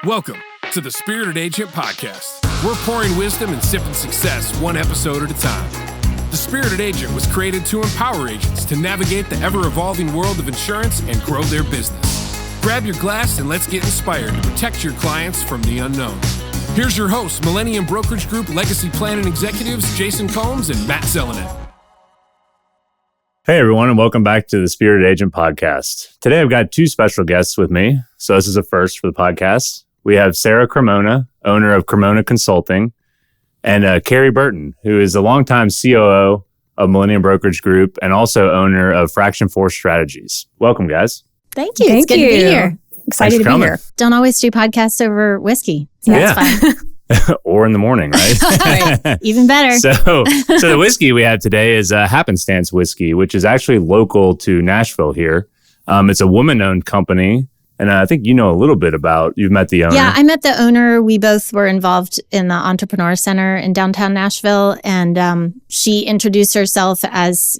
Welcome to the Spirited Agent Podcast. We're pouring wisdom and sipping success one episode at a time. The Spirited Agent was created to empower agents to navigate the ever-evolving world of insurance and grow their business. Grab your glass and let's get inspired to protect your clients from the unknown. Here's your hosts, Millennium Brokerage Group Legacy Planning Executives, Jason Combs and Matt Zelenin. Hey everyone, and welcome back to the Spirited Agent Podcast. Today I've got two special guests with me, so this is a first for the podcast. We have Sera Cremona, owner of Cremona Consulting, and Kerri Burton, who is a longtime COO of Millennium Brokerage Group and also owner of Fractional Strategies. Welcome, guys. Thank you. It's good to be here. Excited to be here. Don't always do podcasts over whiskey. So that's fine. Or in the morning, right? Right. Even better. So the whiskey we have today is Happenstance Whiskey, which is actually local to Nashville here. It's a woman-owned company. And I think you know a little bit about, you've met the owner. Yeah, I met the owner. We both were involved in the Entrepreneur Center in downtown Nashville. And she introduced herself as,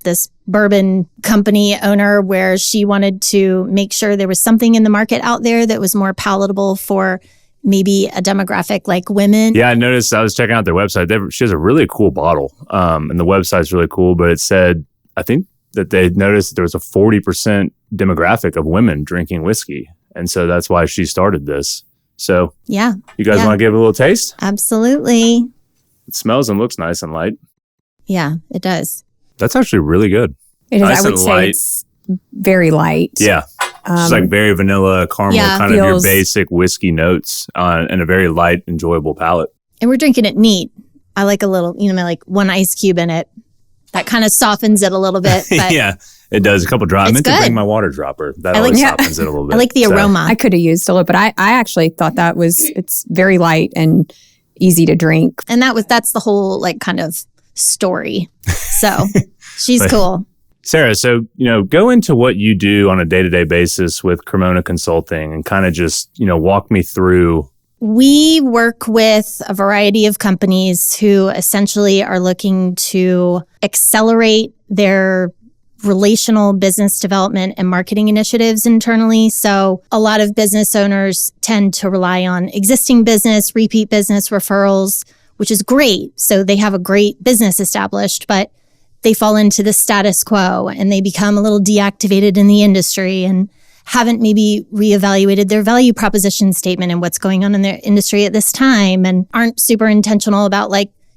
this bourbon company owner where she wanted to make sure there was something in the market out there that was more palatable for maybe a demographic like women. Yeah, I noticed, I was checking out their website. She has a really cool bottle. And the website's really cool, but it said, I think that they noticed there was a 40% demographic of women drinking whiskey. And so that's why she started this. So yeah, you guys want to give it a little taste? Absolutely. It smells and looks nice and light. Yeah, it does. That's actually really good. It is. Nice I would say it's very light. Yeah. It's like very vanilla, caramel, kind of your basic whiskey notes and a very light, enjoyable palate. And we're drinking it neat. I like a little, like one ice cube in it. That kind of softens it a little bit. But yeah, it does. A couple drops. I meant to bring my water dropper. That always softens it a little bit. I like the aroma. I could have used a little, but I actually thought it's very light and easy to drink. And that's the whole kind of story. So she's cool. Sera, so, go into what you do on a day-to-day basis with Cremona Consulting and kind of just, walk me through. We work with a variety of companies who essentially are looking to accelerate their relational business development and marketing initiatives internally. So a lot of business owners tend to rely on existing business, repeat business, referrals, which is great. So they have a great business established, but they fall into the status quo and they become a little deactivated in the industry and haven't maybe reevaluated their value proposition statement and what's going on in their industry at this time and aren't super intentional about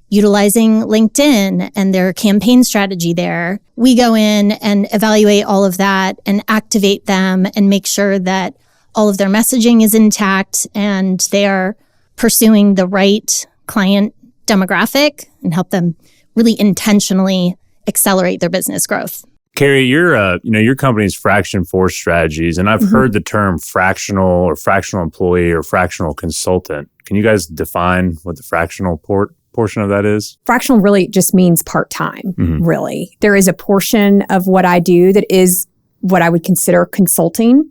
utilizing LinkedIn and their campaign strategy there. We go in and evaluate all of that and activate them and make sure that all of their messaging is intact and they are pursuing the right client demographic and help them really intentionally accelerate their business growth. Kerri, your company's Fractional Strategies, and I've heard the term fractional or fractional employee or fractional consultant. Can you guys define what the fractional portion of that is? Fractional really just means part-time, really. There is a portion of what I do that is what I would consider consulting.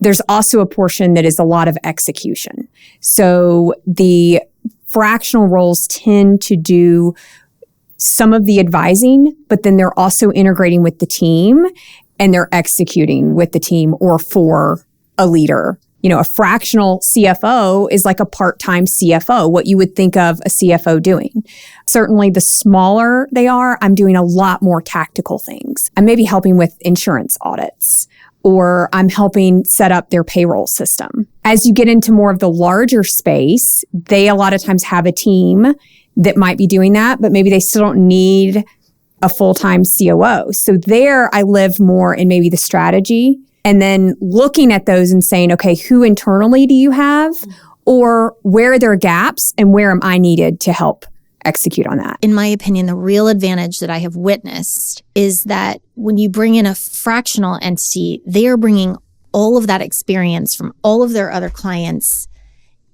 There's also a portion that is a lot of execution. So the fractional roles tend to do some of the advising, but then they're also integrating with the team and they're executing with the team or for a leader. A fractional CFO is like a part-time CFO, what you would think of a CFO doing. Certainly the smaller they are, I'm doing a lot more tactical things. I may be helping with insurance audits or I'm helping set up their payroll system. As you get into more of the larger space, they a lot of times have a team that might be doing that, but maybe they still don't need a full-time COO. So there I live more in maybe the strategy and then looking at those and saying, okay, who internally do you have? Or where are there gaps and where am I needed to help execute on that? In my opinion, the real advantage that I have witnessed is that when you bring in a fractional entity, they are bringing all of that experience from all of their other clients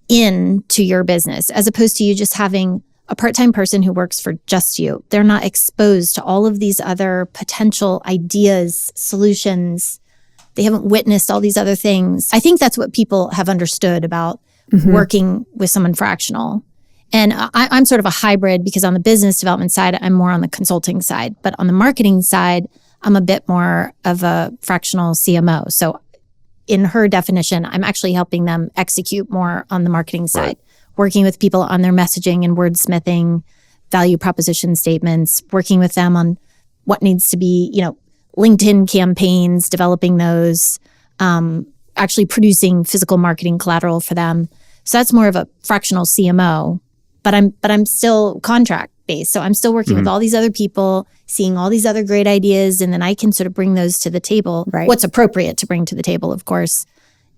into your business, as opposed to you just having a part-time person who works for just you. They're not exposed to all of these other potential ideas, solutions. They haven't witnessed all these other things. I think that's what people have understood about working with someone fractional. And I'm sort of a hybrid because on the business development side, I'm more on the consulting side. But on the marketing side, I'm a bit more of a fractional CMO. So in her definition, I'm actually helping them execute more on the marketing side, working with people on their messaging and wordsmithing, value proposition statements, working with them on what needs to be, LinkedIn campaigns, developing those, actually producing physical marketing collateral for them. So that's more of a fractional CMO, but I'm still contract based. So I'm still working with all these other people, seeing all these other great ideas, and then I can sort of bring those to the table, what's appropriate to bring to the table, of course,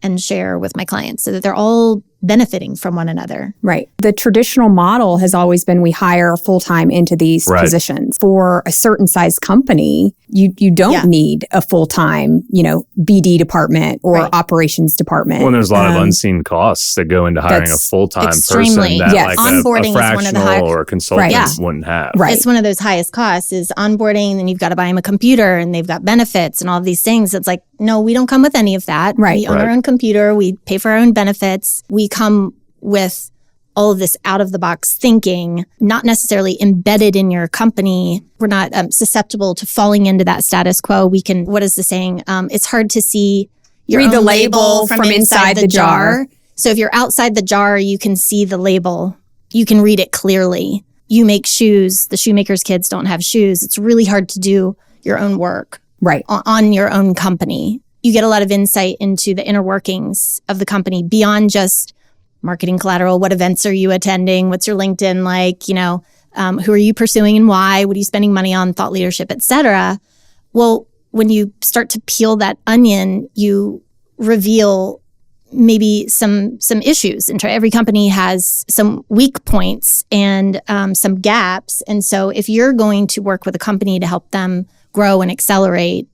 and share with my clients so that they're all benefiting from one another. Right. The traditional model has always been we hire full-time into these positions. For a certain size company, you don't need a full-time, BD department or operations department. Well, there's a lot of unseen costs that go into hiring a full-time person that onboarding a is one of the fractional or a consultant wouldn't have. Right. It's one of those highest costs is onboarding, then you've got to buy them a computer and they've got benefits and all of these things. It's like, no, we don't come with any of that. Right. We own our own computer. We pay for our own benefits. We come with all of this out-of-the-box thinking, not necessarily embedded in your company. We're not susceptible to falling into that status quo. We can, what is the saying? It's hard to see your Read own the label from inside the jar. So if you're outside the jar, you can see the label. You can read it clearly. You make shoes. The shoemaker's kids don't have shoes. It's really hard to do your own work on your own company. You get a lot of insight into the inner workings of the company beyond just marketing collateral. What events are you attending? What's your LinkedIn like? Who are you pursuing and why? What are you spending money on? Thought leadership, et cetera. Well, when you start to peel that onion, you reveal maybe some issues. And every company has some weak points and some gaps. And so if you're going to work with a company to help them grow and accelerate,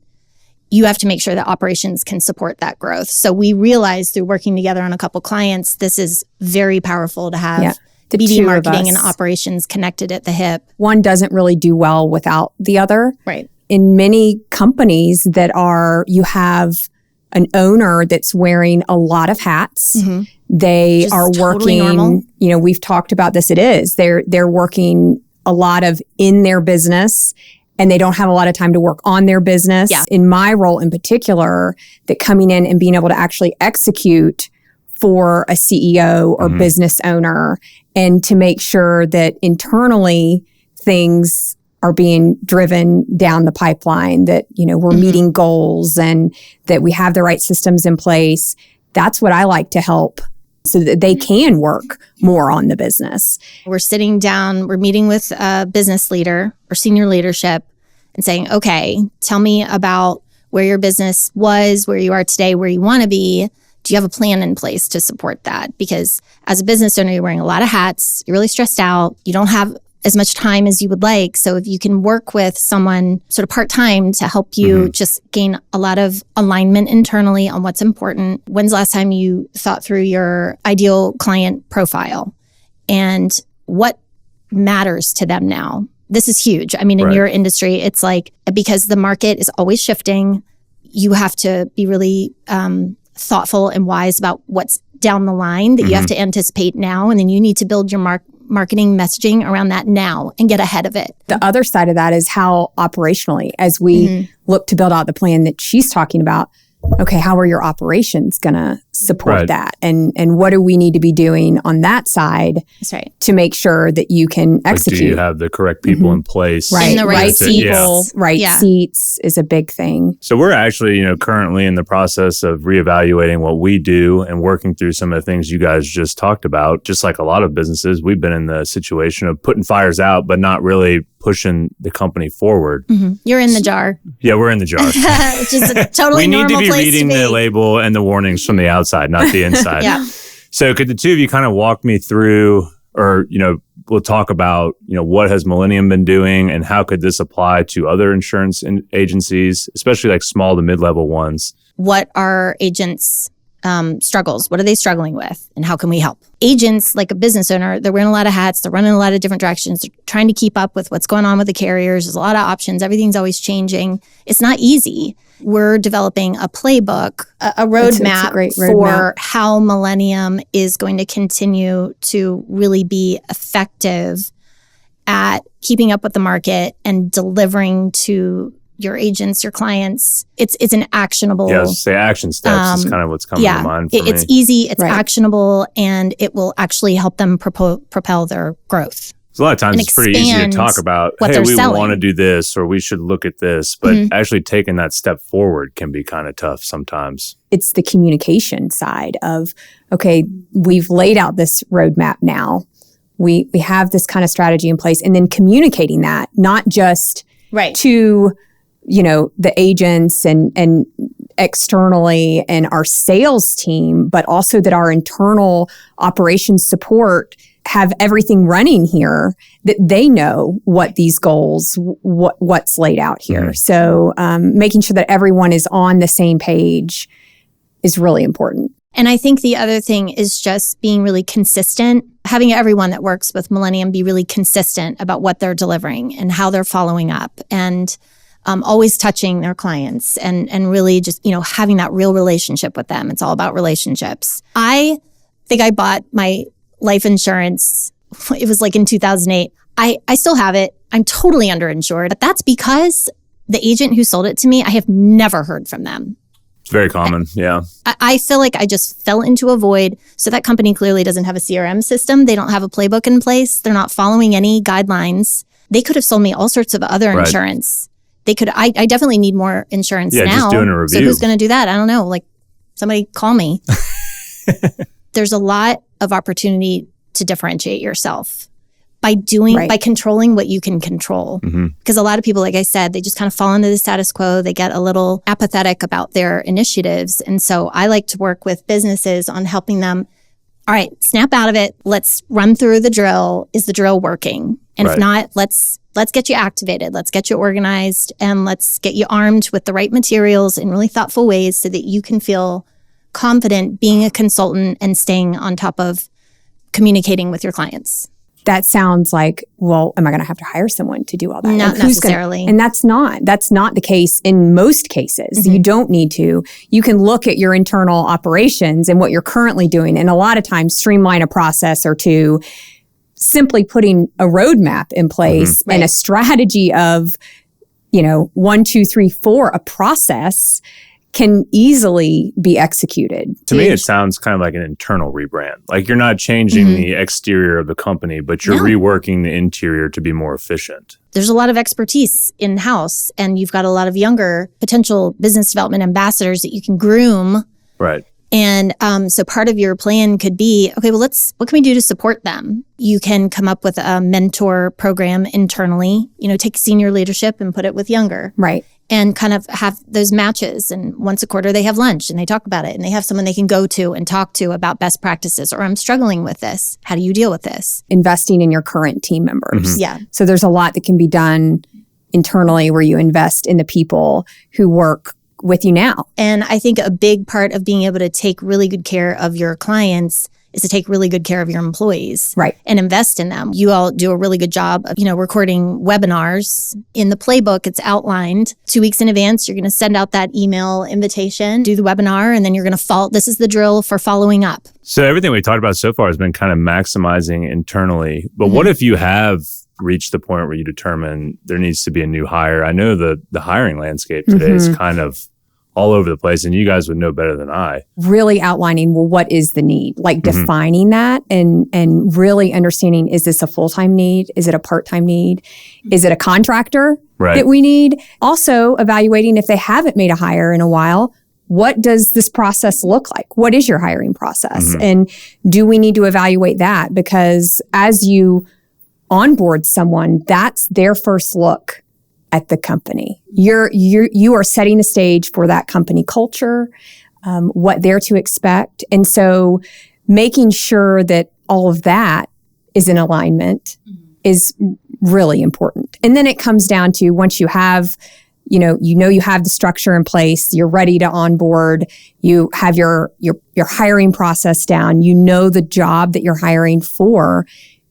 you have to make sure that operations can support that growth. So we realized through working together on a couple clients, this is very powerful to have the BD marketing and operations connected at the hip. One doesn't really do well without the other. Right. In many companies you have an owner that's wearing a lot of hats. Mm-hmm. They Just are working, totally normal. We've talked about this. They're working a lot of in their business, and they don't have a lot of time to work on their business. Yeah. In my role in particular, that coming in and being able to actually execute for a CEO or business owner and to make sure that internally things are being driven down the pipeline, that, we're meeting goals and that we have the right systems in place. That's what I like to help so that they can work more on the business. We're sitting down, we're meeting with a business leader or senior leadership and saying, okay, tell me about where your business was, where you are today, where you want to be. Do you have a plan in place to support that? Because as a business owner, you're wearing a lot of hats, you're really stressed out, you don't have as much time as you would like. So if you can work with someone sort of part-time to help you just gain a lot of alignment internally on what's important. When's the last time you thought through your ideal client profile and what matters to them now? This is huge. I mean, in your industry, it's like, because the market is always shifting, you have to be really thoughtful and wise about what's down the line that you have to anticipate now. And then you need to build your marketing messaging around that now and get ahead of it. The other side of that is how operationally, as we look to build out the plan that she's talking about, okay, how are your operations going to support that? And what do we need to be doing on that side to make sure that you can execute? Do you have the correct people in place? Right. And the right people, seats is a big thing. So we're actually, currently in the process of reevaluating what we do and working through some of the things you guys just talked about. Just like a lot of businesses, we've been in the situation of putting fires out, but not really pushing the company forward. You're in the jar. Yeah, we're in the jar. Which is a totally normal place to be. We need to be reading the label and the warnings from the outside, not the inside. So could the two of you kind of walk me through, or, we'll talk about, what has Millennium been doing and how could this apply to other insurance agencies, especially like small to mid-level ones? What are agents' struggles? What are they struggling with? And how can we help? Agents, like a business owner, they're wearing a lot of hats. They're running a lot of different directions. They're trying to keep up with what's going on with the carriers. There's a lot of options. Everything's always changing. It's not easy. We're developing a playbook, a roadmap for how Millennium is going to continue to really be effective at keeping up with the market and delivering to your agents, your clients. It's an actionable. Yeah, I was say action steps is kind of what's coming to mind for me. It's easy, it's actionable, and it will actually help them propel their growth. A lot of times it's pretty easy to talk about, hey, we want to do this, or we should look at this, but actually taking that step forward can be kind of tough sometimes. It's the communication side of, okay, we've laid out this roadmap now. We have this kind of strategy in place, and then communicating that, not just to, the agents and externally and our sales team, but also that our internal operations support have everything running here, that they know what these goals, what's laid out here. So making sure that everyone is on the same page is really important. And I think the other thing is just being really consistent, having everyone that works with Millennium be really consistent about what they're delivering and how they're following up, and always touching their clients and really just, having that real relationship with them. It's all about relationships. I think I bought my life insurance, it was like in 2008. I still have it. I'm totally underinsured, but that's because the agent who sold it to me, I have never heard from them. It's very common, yeah. I feel like I just fell into a void. So that company clearly doesn't have a CRM system. They don't have a playbook in place. They're not following any guidelines. They could have sold me all sorts of other insurance. They could. I definitely need more insurance now. Just doing a review. So who's going to do that? I don't know. Like, somebody call me. There's a lot of opportunity to differentiate yourself by controlling what you can control. Because a lot of people, like I said, they just kind of fall into the status quo. They get a little apathetic about their initiatives. And so I like to work with businesses on helping them, all right, snap out of it. Let's run through the drill. Is the drill working? And if not, let's get you activated. Let's get you organized, and let's get you armed with the right materials in really thoughtful ways so that you can feel confident being a consultant and staying on top of communicating with your clients. That sounds like, well, am I going to have to hire someone to do all that? Not necessarily. And that's not the case in most cases. You don't need to. You can look at your internal operations and what you're currently doing, and a lot of times streamline a process or two, simply putting a roadmap in place and a strategy of, 1, 2, 3, 4, a process can easily be executed. To me, it sounds kind of like an internal rebrand. Like you're not changing the exterior of the company, but you're reworking the interior to be more efficient. There's a lot of expertise in-house, and you've got a lot of younger potential business development ambassadors that you can groom. Right. And so part of your plan could be, okay, well, what can we do to support them? You can come up with a mentor program internally, take senior leadership and put it with younger. Right. And kind of have those matches. And once a quarter, they have lunch and they talk about it. And they have someone they can go to and talk to about best practices. Or I'm struggling with this. How do you deal with this? Investing in your current team members. Yeah. So there's a lot that can be done internally where you invest in the people who work with you now. And I think a big part of being able to take really good care of your clients is to take really good care of your employees. Right. And invest in them. You all do a really good job of, recording webinars. In the playbook, it's outlined 2 weeks in advance. You're going to send out that email invitation, do the webinar, and then you're going to follow. This is the drill for following up. So everything we talked about so far has been kind of maximizing internally. But what if you have reached the point where you determine there needs to be a new hire? I know the hiring landscape today is kind of all over the place, and you guys would know better than I. Really outlining, well, what is the need? Like defining that and really understanding, is this a full-time need? Is it a part-time need? Is it a contractor that we need? Also evaluating, if they haven't made a hire in a while, what does this process look like? What is your hiring process? And do we need to evaluate that? Because as you onboard someone, that's their first look at the company. You are setting the stage for that company culture, what they're to expect. And so making sure that all of that is in alignment is really important. And then it comes down to, once you have, you have the structure in place, you're ready to onboard, you have your hiring process down, the job that you're hiring for.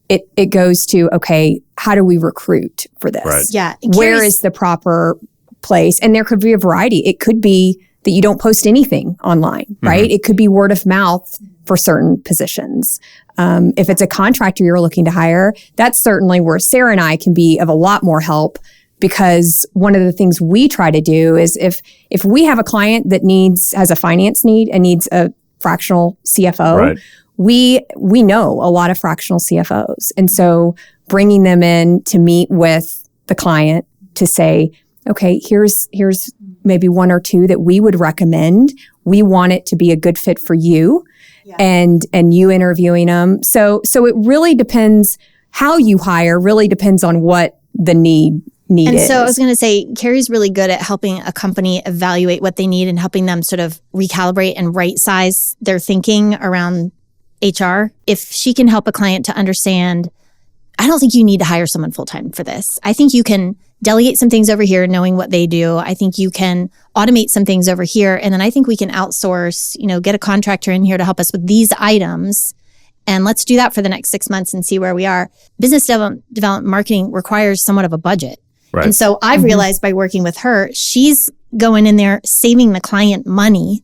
It goes to, okay, how do we recruit for this? Right. Yeah. Where is the proper place? And there could be a variety. It could be that you don't post anything online, right? It could be word of mouth for certain positions. If it's a contractor you're looking to hire, that's certainly where Sera and I can be of a lot more help because one of the things we try to do is if we have a client that has a finance need and needs a fractional CFO, Right. we know a lot of fractional CFOs. And so bringing them in to meet with the client to say, okay, here's maybe one or two that we would recommend. We want it to be a good fit for you, and you interviewing them. So it really depends. How you hire really depends on what the need and is. so I was going to say, Kerri's really good at helping a company evaluate what they need and helping them sort of recalibrate and right size their thinking around HR. If she can help a client to understand, I don't think you need to hire someone full-time for this. I think you can delegate some things over here knowing what they do. I think you can automate some things over here. And then I think we can outsource, get a contractor in here to help us with these items. And let's do that for the next 6 months and see where we are. Business development marketing requires somewhat of a budget. Right. And so I've realized by working with her, she's going in there saving the client money.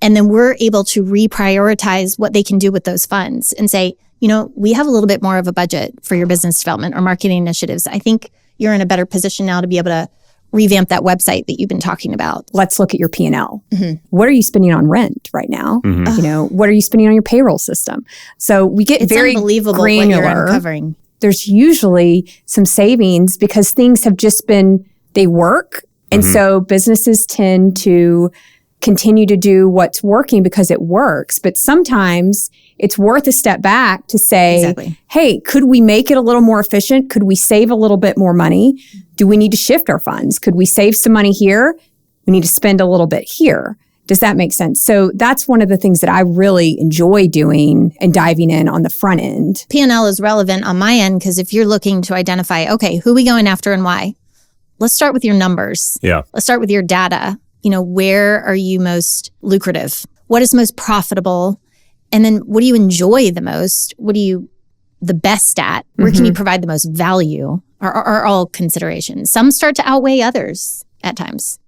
And then we're able to reprioritize what they can do with those funds and say, we have a little bit more of a budget for your business development or marketing initiatives. I think you're in a better position now to be able to revamp that website that you've been talking about. Let's look at your P&L. What are you spending on rent right now? What are you spending on your payroll system? So we get It's very unbelievable granular. what you're uncovering. There's usually some savings because things have just they work. And so businesses tend to continue to do what's working because it works. But sometimes it's worth a step back to say, hey, could we make it a little more efficient? Could we save a little bit more money? Do we need to shift our funds? Could we save some money here? We need to spend a little bit here. Does that make sense? So that's one of the things that I really enjoy doing and diving in on the front end. P&L is relevant on my end because if you're looking to identify, okay, who are we going after and why? Let's start with your numbers. Yeah. Let's start with your data. Where are you most lucrative? What is most profitable? And then what do you enjoy the most? What are you the best at? Where can you provide the most value? Are all considerations. Some start to outweigh others at times.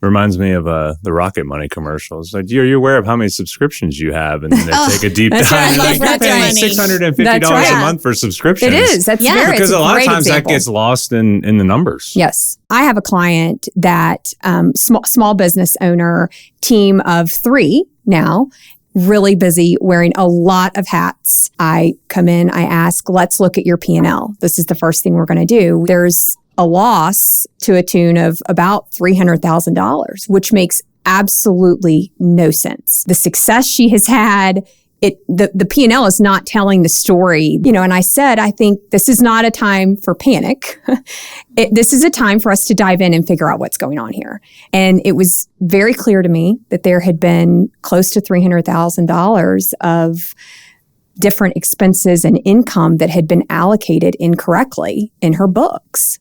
Reminds me of the Rocket Money commercials. Like, are you aware of how many subscriptions you have? And then they take a deep dive. right. Like, you're paying $650 a month for subscriptions. It is. That's very because a lot of times example. that gets lost in the numbers. Yes. I have a client that small business owner, team of 3 now, really busy, wearing a lot of hats. I come in, I ask, let's look at your P&L. This is the first thing we're going to do. There's a loss to a tune of about $300,000, which makes absolutely no sense. The success she has had, the P&L is not telling the story. And I said, I think this is not a time for panic. This is a time for us to dive in and figure out what's going on here. And it was very clear to me that there had been close to $300,000 of different expenses and income that had been allocated incorrectly in her books.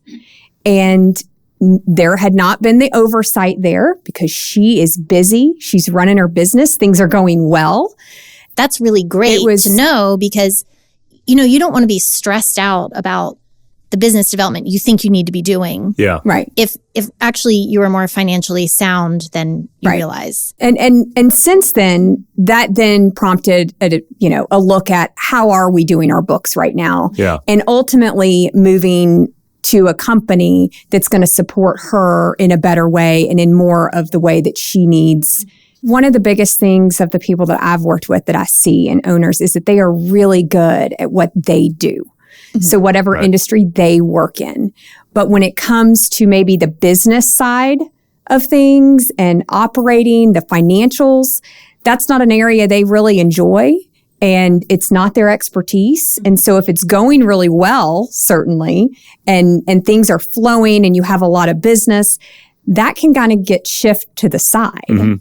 And there had not been the oversight there because she is busy. She's running her business. Things are going well. That's really great to know because, you don't want to be stressed out about the business development you think you need to be doing. Yeah. Right. If actually you are more financially sound than you realize. And since then, that then prompted a look at how are we doing our books right now? Yeah. And ultimately moving to a company that's going to support her in a better way and in more of the way that she needs. One of the biggest things of the people that I've worked with that I see in owners is that they are really good at what they do. So whatever industry they work in. But when it comes to maybe the business side of things and operating, the financials, that's not an area they really enjoy and it's not their expertise. And so if it's going really well, certainly, and things are flowing and you have a lot of business, that can kind of get shifted to the side.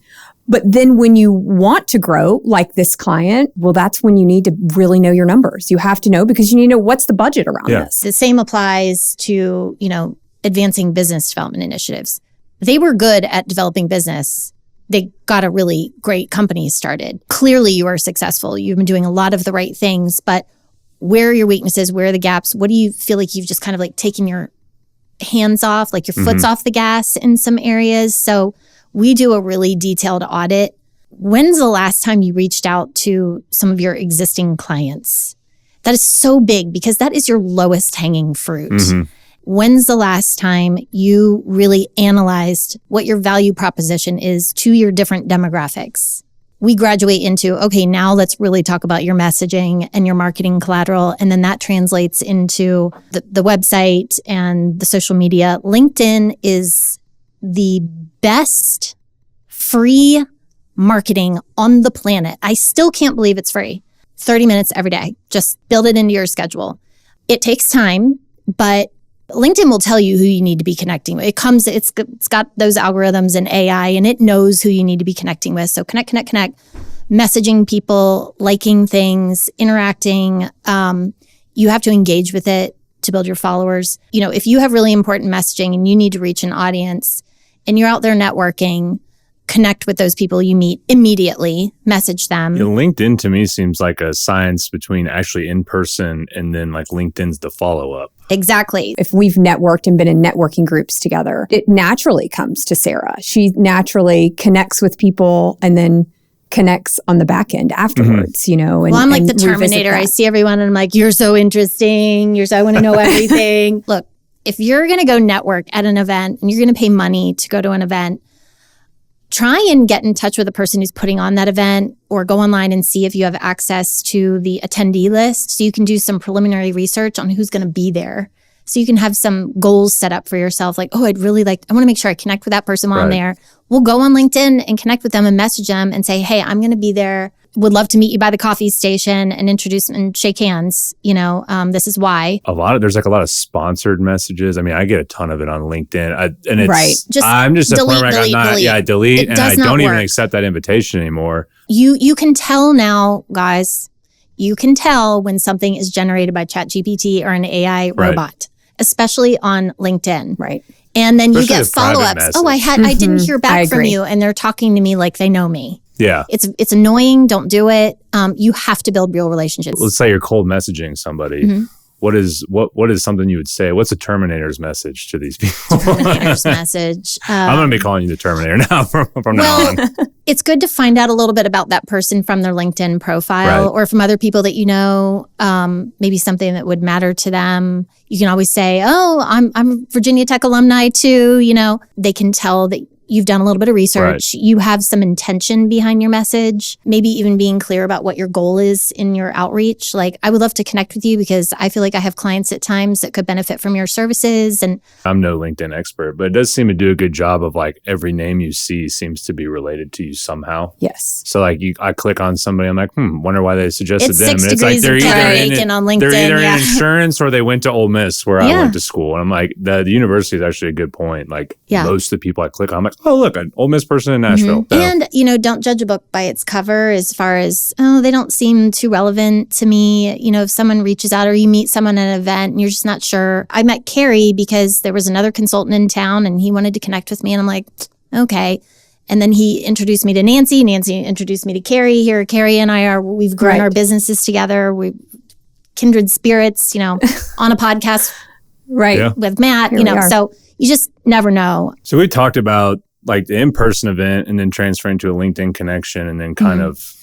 But then when you want to grow, like this client, well, that's when you need to really know your numbers. You have to know because you need to know what's the budget around this. The same applies to, advancing business development initiatives. They were good at developing business. They got a really great company started. Clearly, you are successful. You've been doing a lot of the right things, but where are your weaknesses? Where are the gaps? What do you feel like you've just kind of like taken your hands off, like your foot's off the gas in some areas? So we do a really detailed audit. When's the last time you reached out to some of your existing clients? That is so big because that is your lowest hanging fruit. when's the last time you really analyzed what your value proposition is to your different demographics? We graduate into, okay, now let's really talk about your messaging and your marketing collateral. And then that translates into the website and the social media. LinkedIn is the best free marketing on the planet. I still can't believe it's free. 30 minutes every day. Just build it into your schedule. It takes time, but LinkedIn will tell you who you need to be connecting with. It's got those algorithms and AI, and it knows who you need to be connecting with. So connect, messaging people, liking things, interacting. You have to engage with it to build your followers. You know, if you have really important messaging and you need to reach an audience and you're out there networking, connect with those people you meet immediately, message them. You know, LinkedIn to me seems like a science between actually in person and then like LinkedIn's the follow-up. Exactly. If we've networked and been in networking groups together, it naturally comes to Sera. She naturally connects with people and then connects on the back end afterwards, you know. And, well, I'm like the Terminator. I see everyone and I'm like, you're so interesting. I want to know everything. Look, if you're going to go network at an event and you're going to pay money to go to an event, try and get in touch with the person who's putting on that event, or go online and see if you have access to the attendee list so you can do some preliminary research on who's going to be there. So you can have some goals set up for yourself. Like, oh, I want to make sure I connect with that person while I'm there. We'll go on LinkedIn and connect with them and message them and say, hey, I'm going to be there. Would love to meet you by the coffee station and introduce and shake hands. You know, this is why. There's like a lot of sponsored messages. I mean, I get a ton of it on LinkedIn. I'm just at a point where I delete and I don't even accept that invitation anymore. You can tell now, guys, you can tell when something is generated by ChatGPT or an AI robot, especially on LinkedIn. Right. And then you get follow-ups. Oh, I didn't hear back from you. And they're talking to me like they know me. Yeah. It's annoying. Don't do it. You have to build real relationships. Let's say you're cold messaging somebody. Mm-hmm. What is something you would say? What's a Terminator's message to these people? Terminator's message. I'm going to be calling you the Terminator now from now on. It's good to find out a little bit about that person from their LinkedIn profile or from other people that you know, maybe something that would matter to them. You can always say, oh, I'm Virginia Tech alumni too. You know, they can tell that you've done a little bit of research. You have some intention behind your message, maybe even being clear about what your goal is in your outreach. Like, I would love to connect with you because I feel like I have clients at times that could benefit from your services. And I'm no LinkedIn expert, but it does seem to do a good job of like every name you see seems to be related to you somehow. Yes. So like I click on somebody, I'm like, wonder why they suggested them. And it's like they're either on LinkedIn, they're either in insurance or they went to Ole Miss where I went to school. And I'm like, the university is actually a good point. Like most of the people I click on, I'm like, oh, look, an Ole Miss person in Nashville. Mm-hmm. And, you know, don't judge a book by its cover as far as, oh, they don't seem too relevant to me. You know, if someone reaches out or you meet someone at an event and you're just not sure. I met Kerri because there was another consultant in town and he wanted to connect with me. And I'm like, okay. And then he introduced me to Nancy. Nancy introduced me to Kerri. Here, Kerri and I we've grown our businesses together. We're kindred spirits, you know, on a podcast with Matt, you know, so you just never know. So we talked about like the in-person event and then transferring to a LinkedIn connection and then kind of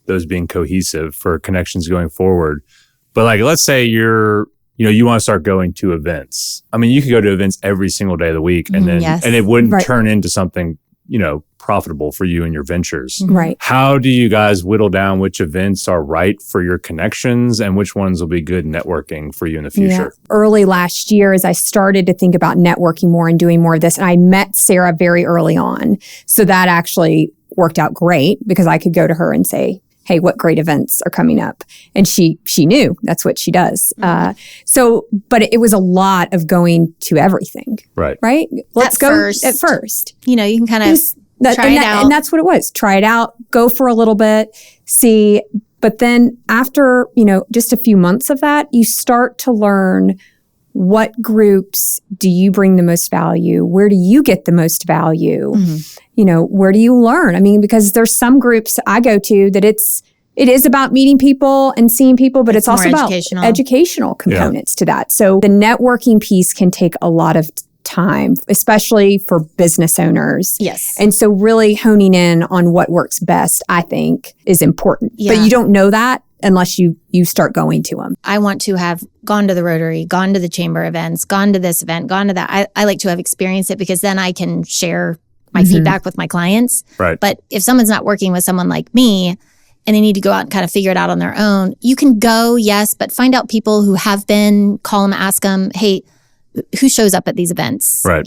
those being cohesive for connections going forward. But like, let's say you want to start going to events. I mean, you could go to events every single day of the week and then, and it wouldn't turn into something, you know, profitable for you and your ventures. Right. How do you guys whittle down which events are right for your connections and which ones will be good networking for you in the future? Yeah. Early last year, as I started to think about networking more and doing more of this, and I met Sera very early on. So that actually worked out great because I could go to her and say, hey, what great events are coming up? And she knew that's what she does. But it was a lot of going to everything. Right. Let's go at first. You know, you can kind of try it out. And that's what it was. Try it out, go for a little bit, see. But then after, you know, just a few months of that, you start to learn what groups do you bring the most value? Where do you get the most value? You know, where do you learn? I mean, because there's some groups I go to that it is about meeting people and seeing people, but it's also about educational components to that. So the networking piece can take a lot of time, especially for business owners. Yes. And so really honing in on what works best, I think, is important. Yeah. But you don't know that unless you start going to them. I want to have gone to the Rotary, gone to the chamber events, gone to this event, gone to that. I like to have experienced it because then I can share my feedback with my clients. Right. But if someone's not working with someone like me and they need to go out and kind of figure it out on their own, you can go, yes, but find out people who have been, call them, ask them, hey, who shows up at these events? Right.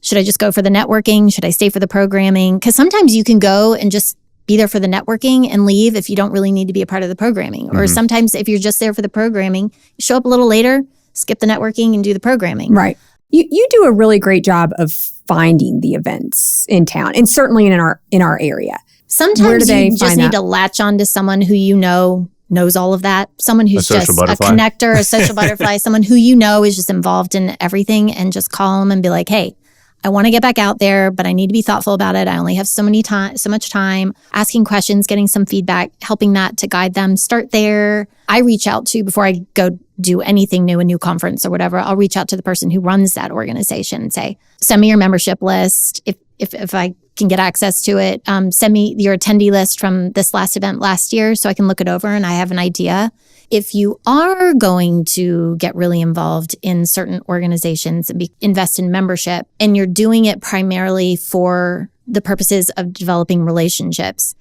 Should I just go for the networking? Should I stay for the programming? Because sometimes you can go and just be there for the networking and leave if you don't really need to be a part of the programming. Or sometimes if you're just there for the programming, you show up a little later, skip the networking and do the programming. Right. You do a really great job of finding the events in town and certainly in our area. Sometimes you just need to latch on to someone who knows all of that. Someone who's just a connector, a social butterfly, someone who is just involved in everything, and just call them and be like, hey, I want to get back out there, but I need to be thoughtful about it. I only have so much time, asking questions, getting some feedback, helping that to guide them. Start there. I reach out to, before I go do anything new, a new conference or whatever, I'll reach out to the person who runs that organization and say, send me your membership list. If I can get access to it, send me your attendee list from this last event last year so I can look it over and I have an idea. If you are going to get really involved in certain organizations and invest in membership, and you're doing it primarily for the purposes of developing relationships,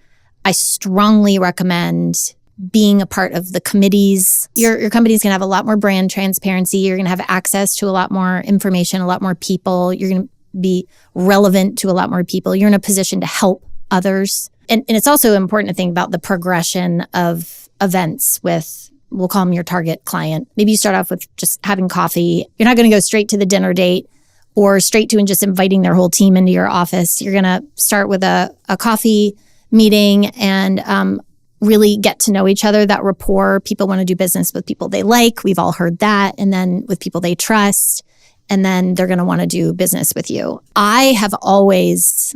I strongly recommend being a part of the committees. Your company's going to have a lot more brand transparency. You're going to have access to a lot more information, a lot more people. You're going to be relevant to a lot more people. You're in a position to help others. And it's also important to think about the progression of events with, we'll call them your target client. Maybe you start off with just having coffee. You're not going to go straight to the dinner date or straight to and just inviting their whole team into your office. You're going to start with a coffee meeting and really get to know each other, that rapport. People want to do business with people they like. We've all heard that. And then with people they trust. And then they're going to want to do business with you. I have always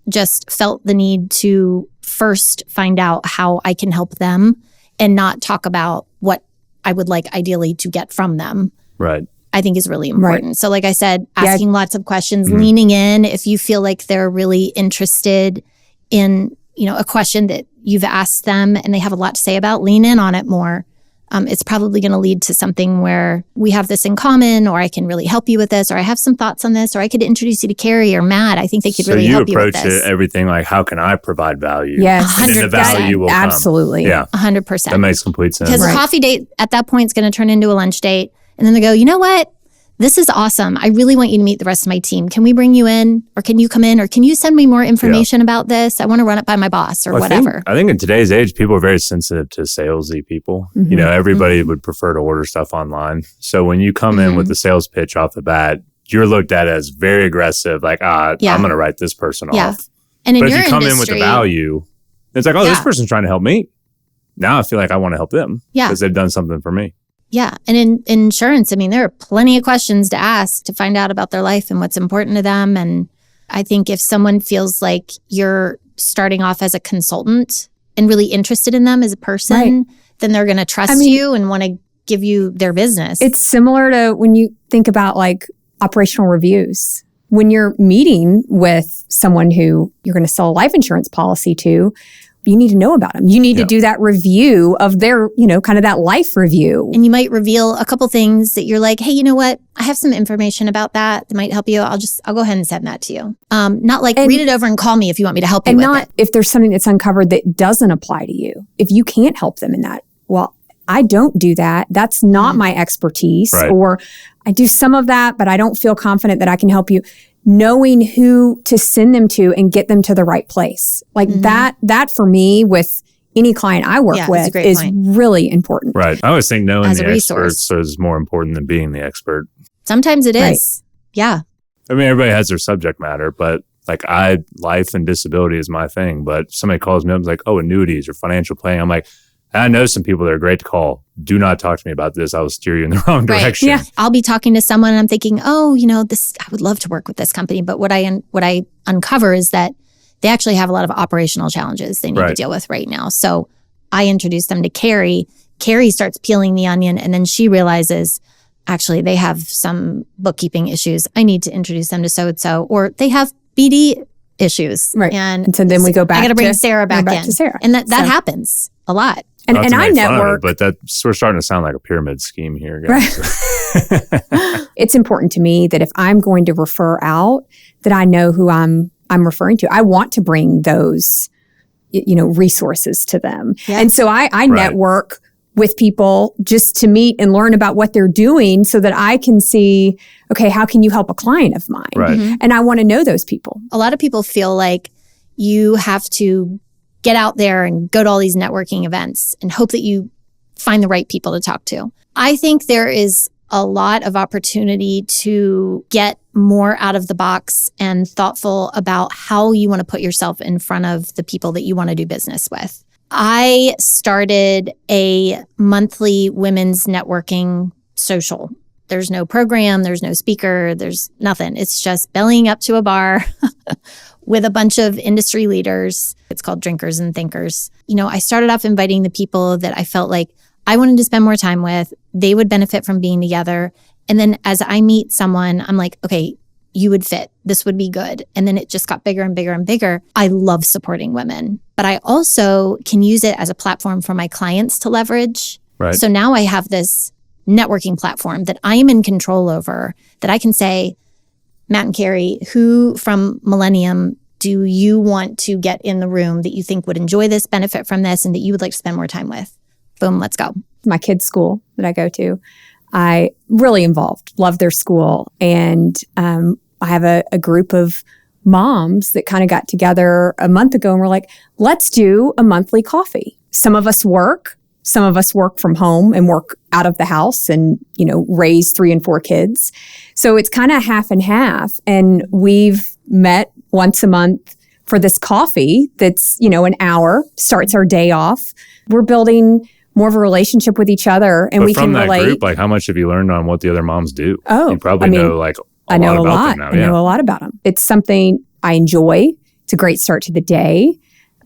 just felt the need to first find out how I can help them and not talk about what I would like ideally to get from them. Right. I think is really important. Right. So like I said, asking lots of questions, Mm-hmm. leaning in. If you feel like they're really interested in, a question that you've asked them and they have a lot to say about, lean in on it more. It's probably going to lead to something where we have this in common, or I can really help you with this, or I have some thoughts on this, or I could introduce you to Kerri or Matt. I think they could really help you with this. So you approach everything like, how can I provide value? Yes. And then the value will absolutely come. Yeah. 100%. That makes complete sense. Because a coffee date at that point is going to turn into a lunch date. And then they go, you know what? This is awesome. I really want you to meet the rest of my team. Can we bring you in? Or can you come in? Or can you send me more information about this? I want to run it by my boss or whatever. I think in today's age, people are very sensitive to salesy people. Mm-hmm. Everybody would prefer to order stuff online. So when you come in with the sales pitch off the bat, you're looked at as very aggressive, like, I'm going to write this person off. And but if you come in with the value, it's like, this person's trying to help me. Now I feel like I want to help them because they've done something for me. Yeah. And in insurance, there are plenty of questions to ask to find out about their life and what's important to them. And I think if someone feels like you're starting off as a consultant and really interested in them as a person, then they're going to trust you and want to give you their business. It's similar to when you think about like operational reviews. When you're meeting with someone who you're going to sell a life insurance policy to, you need to know about them. You need to do that review of their, kind of that life review. And you might reveal a couple things that you're like, hey, you know what? I have some information about that might help you. I'll go ahead and send that to you. Not like read it over and call me if you want me to help you with it. And not if there's something that's uncovered that doesn't apply to you. If you can't help them in that, well, I don't do that. That's not my expertise. Right. Or I do some of that, but I don't feel confident that I can help you. Knowing who to send them to and get them to the right place. Like that for me with any client I work with is really important. Right. I always think knowing the experts is more important than being the expert. Sometimes it is. Yeah. Everybody has their subject matter, but like life and disability is my thing. But somebody calls me up and is like, annuities or financial planning. I'm like, I know some people that are great to call. Do not talk to me about this. I will steer you in the wrong direction. Yeah. I'll be talking to someone and I'm thinking, this, I would love to work with this company. But what I uncover is that they actually have a lot of operational challenges they need to deal with right now. So I introduce them to Kerri. Kerri starts peeling the onion and then she realizes, actually, they have some bookkeeping issues. I need to introduce them to so-and-so. Or they have BD issues. Right. And so then we go back. I got to bring Sera back in. To Sera. And that happens a lot. And I network. But we're starting to sound like a pyramid scheme here, guys. Right. It's important to me that if I'm going to refer out, that I know who I'm referring to. I want to bring those, resources to them. Yeah. And so I network with people just to meet and learn about what they're doing so that I can see, okay, how can you help a client of mine? Right. Mm-hmm. And I want to know those people. A lot of people feel like you have to get out there and go to all these networking events and hope that you find the right people to talk to. I think there is a lot of opportunity to get more out of the box and thoughtful about how you want to put yourself in front of the people that you want to do business with. I started a monthly women's networking social. There's no program, there's no speaker, there's nothing. It's just bellying up to a bar with a bunch of industry leaders. It's called Drinkers and Thinkers. I started off inviting the people that I felt like I wanted to spend more time with. They would benefit from being together. And then as I meet someone, I'm like, okay, you would fit. This would be good. And then it just got bigger and bigger and bigger. I love supporting women, but I also can use it as a platform for my clients to leverage. Right. So now I have this networking platform that I am in control over, that I can say, Matt and Kerri, who from Millennium do you want to get in the room that you think would enjoy this, benefit from this, and that you would like to spend more time with? Boom, let's go. My kids' school that I go to, I really involved, love their school. And I have a group of moms that kind of got together a month ago and were like, let's do a monthly coffee. Some of us work from home and work out of the house and, raise 3 and 4 kids. So it's kind of half and half. And we've met once a month for this coffee that's, an hour, starts our day off. We're building more of a relationship with each other, and we can relate. From that group, like, how much have you learned on what the other moms do? Oh, you probably know like I know a lot. About them now. I know a lot about them. It's something I enjoy. It's a great start to the day.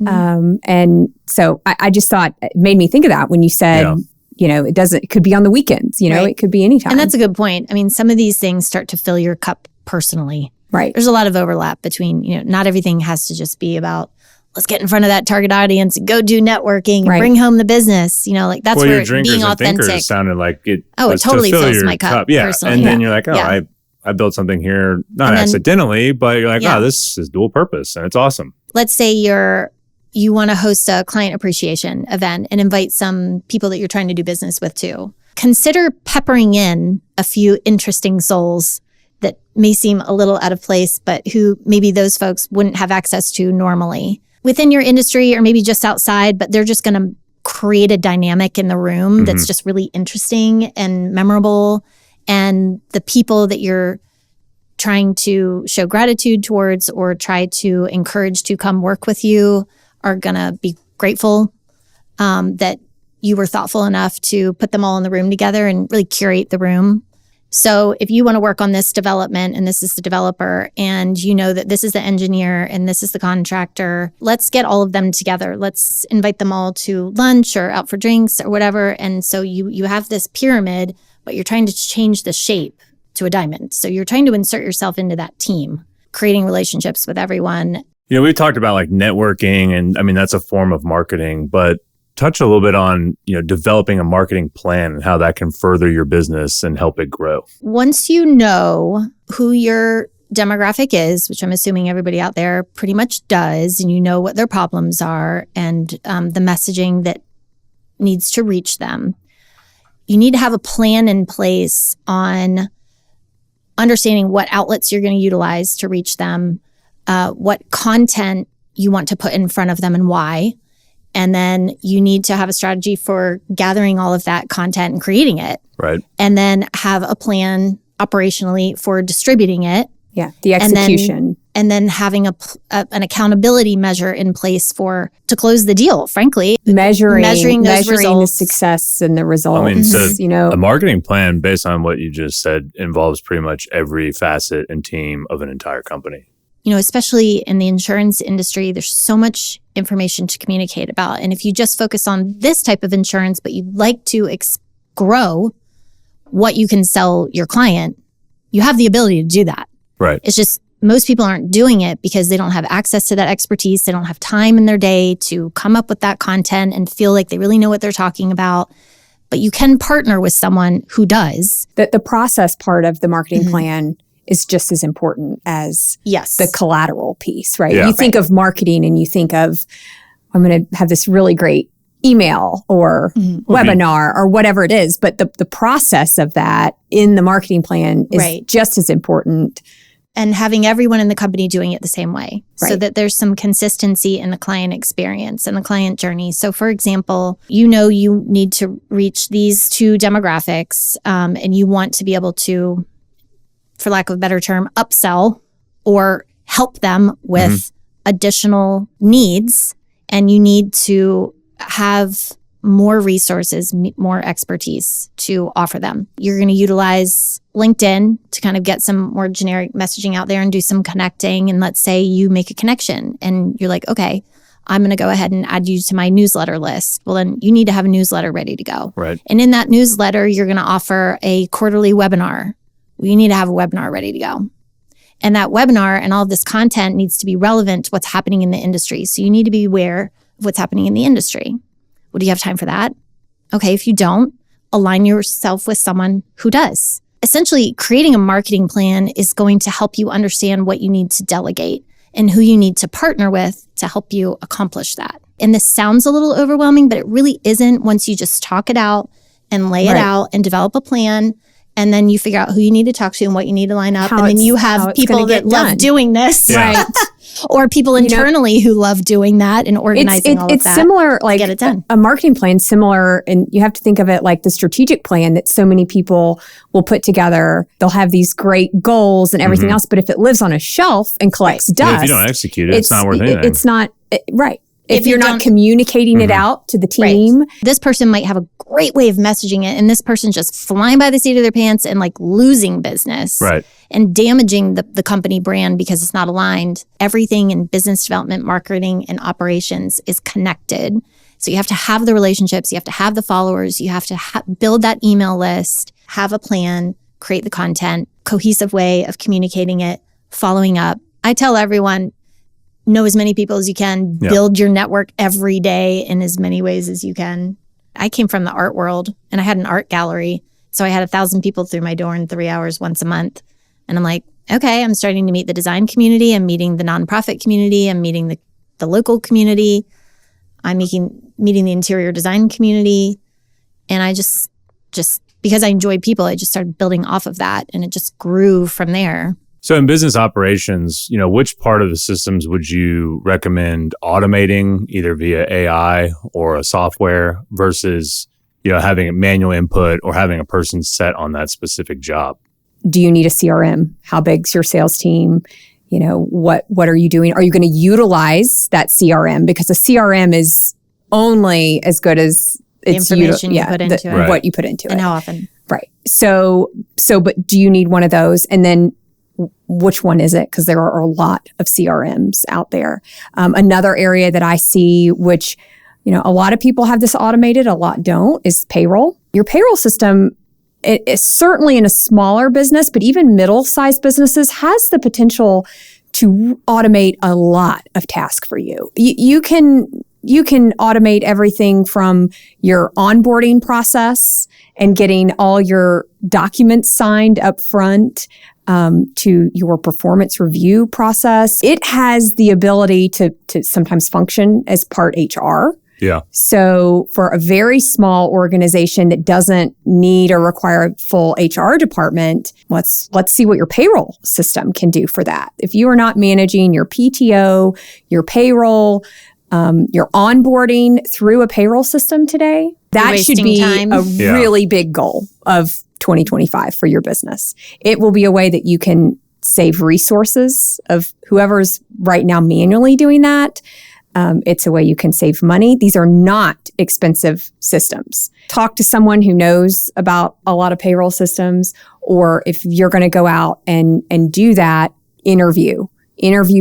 Mm-hmm. And so I just thought, it made me think of that when you said, it could be on the weekends, right. It could be anytime. And that's a good point. I mean, some of these things start to fill your cup personally. Right. There's a lot of overlap between, not everything has to just be about, let's get in front of that target audience and go do networking and bring home the business. That's where being authentic sounded like it. It totally fills my cup. Yeah. Personally. And then you're like, I built something here, not accidentally, but you're like, this is dual purpose and it's awesome. Let's say you want to host a client appreciation event and invite some people that you're trying to do business with too. Consider peppering in a few interesting souls that may seem a little out of place, but who maybe those folks wouldn't have access to normally within your industry or maybe just outside, but they're just going to create a dynamic in the room that's just really interesting and memorable. And the people that you're trying to show gratitude towards or try to encourage to come work with you are going to be grateful that you were thoughtful enough to put them all in the room together and really curate the room. So if you want to work on this development and this is the developer and you know that this is the engineer and this is the contractor, let's get all of them together. Let's invite them all to lunch or out for drinks or whatever. And so you have this pyramid, but you're trying to change the shape to a diamond. So you're trying to insert yourself into that team, creating relationships with everyone. We talked about like networking and I mean, that's a form of marketing, but touch a little bit on, developing a marketing plan and how that can further your business and help it grow. Once you know who your demographic is, which I'm assuming everybody out there pretty much does, and you know what their problems are and the messaging that needs to reach them, you need to have a plan in place on understanding what outlets you're going to utilize to reach them, what content you want to put in front of them and why. And then you need to have a strategy for gathering all of that content and creating it. Right. And then have a plan operationally for distributing it. Yeah, the execution. And then having an accountability measure in place to close the deal, frankly. Measuring those results. The success and the results. I mean, so a marketing plan based on what you just said involves pretty much every facet and team of an entire company. Especially in the insurance industry, there's so much information to communicate about. And if you just focus on this type of insurance, but you'd like to grow what you can sell your client, you have the ability to do that. Right. It's just most people aren't doing it because they don't have access to that expertise. They don't have time in their day to come up with that content and feel like they really know what they're talking about. But you can partner with someone who does. The process part of the marketing plan is just as important as the collateral piece, right? Yeah. You think of marketing and you think of, I'm going to have this really great email or webinar or whatever it is. But the process of that in the marketing plan is just as important. And having everyone in the company doing it the same way so that there's some consistency in the client experience and the client journey. So for example, you need to reach these two demographics and you want to be able to, for lack of a better term, upsell or help them with additional needs. And you need to have more resources, more expertise to offer them. You're going to utilize LinkedIn to kind of get some more generic messaging out there and do some connecting. And let's say you make a connection and you're like, okay, I'm going to go ahead and add you to my newsletter list. Well, then you need to have a newsletter ready to go. Right. And in that newsletter, you're going to offer a quarterly webinar. Well, you need to have a webinar ready to go. And that webinar and all of this content needs to be relevant to what's happening in the industry. So you need to be aware of what's happening in the industry. Well, do you have time for that? Okay, if you don't, align yourself with someone who does. Essentially, creating a marketing plan is going to help you understand what you need to delegate and who you need to partner with to help you accomplish that. And this sounds a little overwhelming, but it really isn't once you just talk it out and lay it out and develop a plan. And then you figure out who you need to talk to and what you need to line up. And then you have people that love doing this, right? Or people internally who love doing that and organizing all of that. It's similar, like get it done. A marketing plan, similar, and you have to think of it like the strategic plan that so many people will put together. They'll have these great goals and everything else, but if it lives on a shelf and collects dust, if you don't execute it, it's not worth anything. It's not, right. If you're not communicating it out to the team. Right. This person might have a great way of messaging it, and this person's just flying by the seat of their pants and like losing business and damaging the company brand because it's not aligned. Everything in business development, marketing, and operations is connected. So you have to have the relationships, you have to have the followers, you have to build that email list, have a plan, create the content, cohesive way of communicating it, following up. I tell everyone, know as many people as you can, build your network every day in as many ways as you can. I came from the art world and I had an art gallery. So I had 1,000 people through my door in 3 hours once a month. And I'm like, okay, I'm starting to meet the design community. I'm meeting the nonprofit community. I'm meeting the local community. I'm meeting the interior design community. And I just because I enjoy people, I just started building off of that and it just grew from there. So in business operations, which part of the systems would you recommend automating either via AI or a software versus, having a manual input or having a person set on that specific job? Do you need a CRM? How big's your sales team? What are you doing? Are you going to utilize that CRM? Because a CRM is only as good as the information you put into it. What you put into it. And how often. Right. So, but do you need one of those? And then which one is it? Because there are a lot of CRMs out there. Another area that I see, which, a lot of people have this automated, a lot don't, is payroll. Your payroll system, it is certainly in a smaller business, but even middle-sized businesses has the potential to automate a lot of tasks for you. You can automate everything from your onboarding process and getting all your documents signed up front to your performance review process. It has the ability to sometimes function as part HR. Yeah. So for a very small organization that doesn't need or require a full HR department, let's see what your payroll system can do for that. If you are not managing your PTO, your payroll, your onboarding through a payroll system today, that should be a really big goal of 2025 for your business. It will be a way that you can save resources of whoever's right now manually doing that. It's a way you can save money. These are not expensive systems. Talk to someone who knows about a lot of payroll systems, or if you're going to go out and do that, interview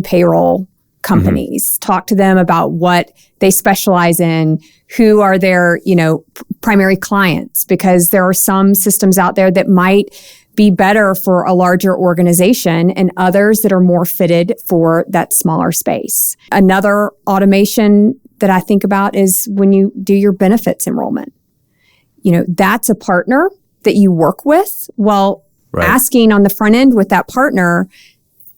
payroll companies. Talk to them about what they specialize in, who are their, primary clients, because there are some systems out there that might be better for a larger organization and others that are more fitted for that smaller space. Another automation that I think about is when you do your benefits enrollment. That's a partner that you work with. Well, asking on the front end with that partner,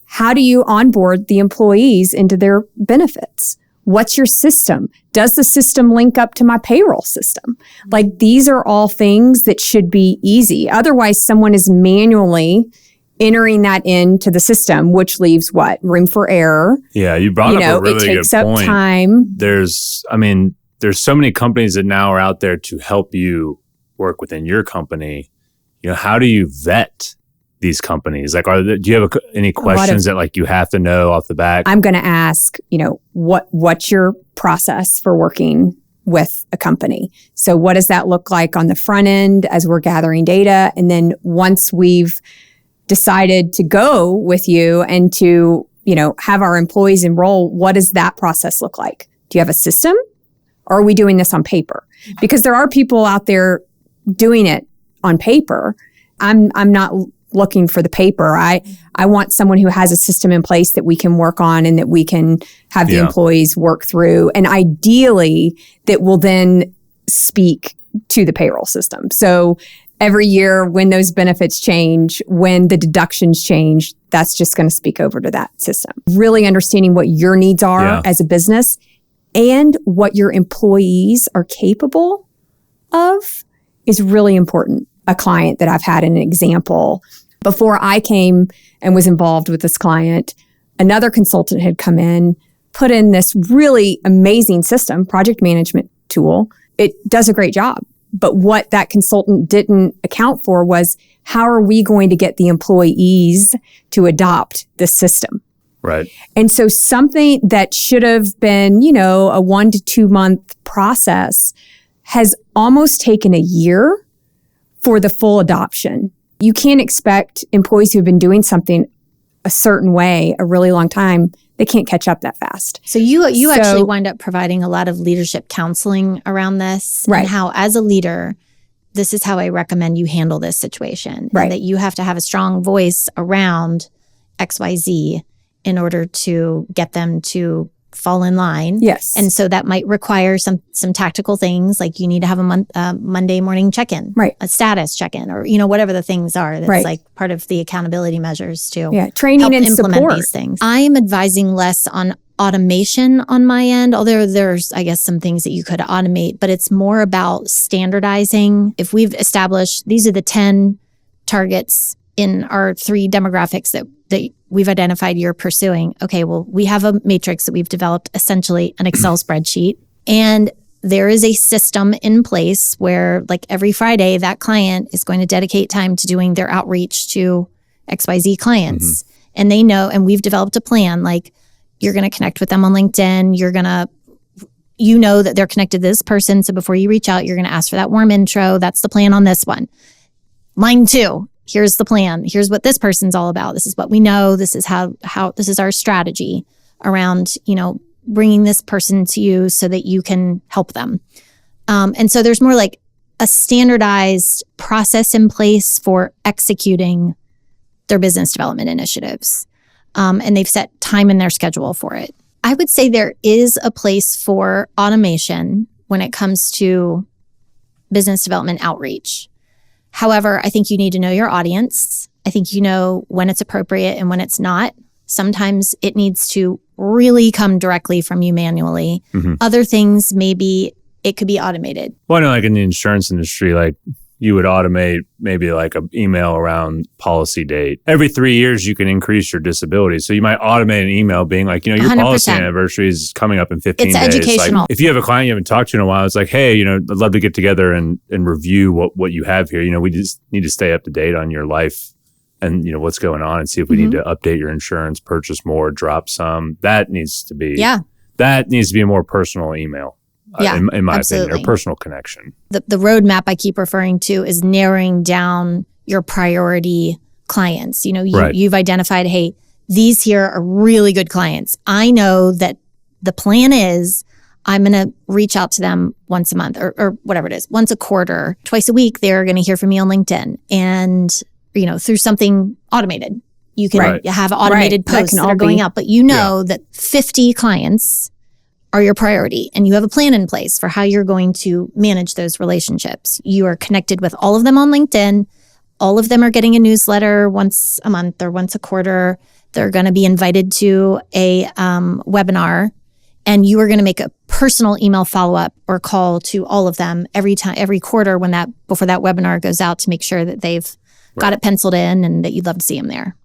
how do you onboard the employees into their benefits? What's your system? Does the system link up to my payroll system? Like, these are all things that should be easy. Otherwise, someone is manually entering that into the system, which leaves what? Room for error. Yeah, you brought up a really good point. It takes up time. There's so many companies that now are out there to help you work within your company. How do you vet these companies? Like, do you have any questions that you have to know off the bat? I'm going to ask, what's your process for working with a company? So what does that look like on the front end as we're gathering data? And then once we've decided to go with you and to, have our employees enroll, what does that process look like? Do you have a system? Or are we doing this on paper? Because there are people out there doing it on paper. I'm not looking for the paper. I want someone who has a system in place that we can work on and that we can have the employees work through. And ideally, that will then speak to the payroll system. So every year when those benefits change, when the deductions change, that's just going to speak over to that system. Really understanding what your needs are as a business and what your employees are capable of is really important. A client that I've had an example, before I came and was involved with this client, another consultant had come in, put in this really amazing system, project management tool. It does a great job. But what that consultant didn't account for was, how are we going to get the employees to adopt the system? Right. And so something that should have been, a 1 to 2 month process has almost taken a year for the full adoption. You can't expect employees who've been doing something a certain way a really long time, they can't catch up that fast. So you actually wind up providing a lot of leadership counseling around this, right? And how, as a leader, this is how I recommend you handle this situation. Right. And that you have to have a strong voice around XYZ in order to get them to fall in line. Yes. And so that might require some tactical things, like you need to have a Monday morning check-in, right? A status check-in, or whatever the things are. That's right. Like part of the accountability measures to training help and implement support these things. I am advising less on automation on my end, although there's, I guess, some things that you could automate, but it's more about standardizing. If we've established these are the 10 targets in our 3 demographics that we've identified you're pursuing. Okay, well, we have a matrix that we've developed, essentially an Excel spreadsheet. And there is a system in place where, like, every Friday, that client is going to dedicate time to doing their outreach to XYZ clients. Mm-hmm. And they know, and we've developed a plan, like, you're going to connect with them on LinkedIn. You know that they're connected to this person. So before you reach out, you're going to ask for that warm intro. That's the plan on this one. Line 2. Here's the plan. Here's what this person's all about. This is what we know. This is how this is our strategy around, bringing this person to you so that you can help them. And so there's more like a standardized process in place for executing their business development initiatives. And they've set time in their schedule for it. I would say there is a place for automation when it comes to business development outreach. However, I think you need to know your audience. I think you know when it's appropriate and when it's not. Sometimes it needs to really come directly from you manually. Mm-hmm. Other things, maybe it could be automated. Well, I know, like in the insurance industry, like you would automate maybe like an email around policy date. Every 3 years, you can increase your disability. So you might automate an email being like, your 100%. Policy anniversary is coming up in 15 days. It's educational. Like, if you have a client you haven't talked to in a while, it's like, hey, I'd love to get together and review what you have here. We just need to stay up to date on your life and, what's going on, and see if we need to update your insurance, purchase more, drop some. That needs to be a more personal email. In my opinion, or personal connection. The roadmap I keep referring to is narrowing down your priority clients. You've identified, hey, these here are really good clients. I know that the plan is I'm going to reach out to them once a month or whatever it is, once a quarter, twice a week. They're going to hear from me on LinkedIn. And through something automated. You can have automated posts that are going out, but that 50 clients are your priority and you have a plan in place for how you're going to manage those relationships. You are connected with all of them on LinkedIn. All of them are getting a newsletter once a month or once a quarter. They're going to be invited to a webinar, and you are going to make a personal email follow-up or call to all of them every quarter before that webinar goes out to make sure that they've got it penciled in and that you'd love to see them there.